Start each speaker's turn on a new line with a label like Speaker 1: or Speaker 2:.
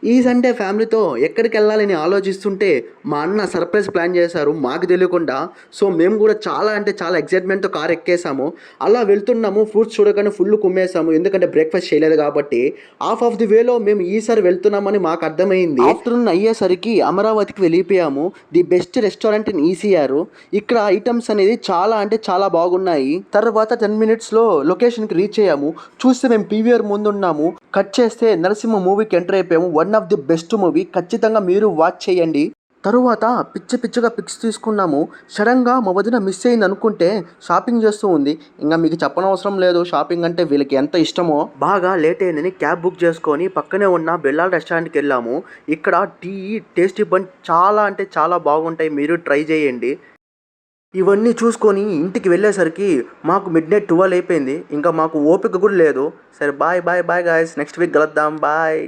Speaker 1: ఈ సండే ఫ్యామిలీతో ఎక్కడికెళ్ళాలని ఆలోచిస్తుంటే, మా అన్న సర్ప్రైజ్ ప్లాన్ చేశారు మాకు తెలియకుండా. సో, మేము కూడా చాలా అంటే చాలా ఎక్సైట్‌మెంట్‌తో కార్ ఎక్కేసాము. అలా వెళ్తున్నాము. ఫ్రూట్స్ చూడగానే ఫుల్ కుమ్మేసాము. ఎందుకంటే బ్రేక్‌ఫాస్ట్ చేయలేదు కాబట్టి. హాఫ్ ఆఫ్ ది వేలో మేము ఈసారి వెళ్తున్నామని మాకు అర్థమైంది. ఆఫ్టర్‌నూన్ అయ్యేసరికి అమరావతికి వెళ్ళిపోయాము. The best restaurant in ECR. ఇక్కడ ఐటెమ్స్ అనేది చాలా అంటే చాలా బాగున్నాయి. తర్వాత 10 మినిట్స్‌లో లొకేషన్‌కి రీచ్ అయ్యాము. చూస్తే మేము పీవీఆర్ ముందున్నాము. కట్ చేస్తే నరసింహ మూవీకి ఎంటర్ అయిపోయాము. One of the best movie. ఖచ్చితంగా మీరు వాచ్ చేయండి. తరువాత పిచ్చిగా పిక్స్ తీసుకున్నాము. సడన్‌గా మా వదిన మిస్ అయింది అనుకుంటే షాపింగ్ చేస్తూ ఉంది. ఇంక మీకు చెప్పనవసరం లేదు షాపింగ్ అంటే వీళ్ళకి ఎంత ఇష్టమో. బాగా లేట్ అయిందని క్యాబ్ బుక్ చేసుకొని పక్కనే ఉన్న బెల్లాల్ రెస్టారెంట్‌కి వెళ్ళాము. ఇక్కడ టీ, టేస్టీ బన్ చాలా అంటే చాలా బాగుంటాయి. మీరు ట్రై చేయండి. ఇవన్నీ చూసుకొని ఇంటికి వెళ్ళేసరికి మాకు మిడ్‌నైట్ 12 అయిపోయింది. ఇంకా మాకు ఓపిక కూడా లేదు. సరే బాయ్ గాయ్స్. నెక్స్ట్ వీక్ కలుద్దాం. బాయ్.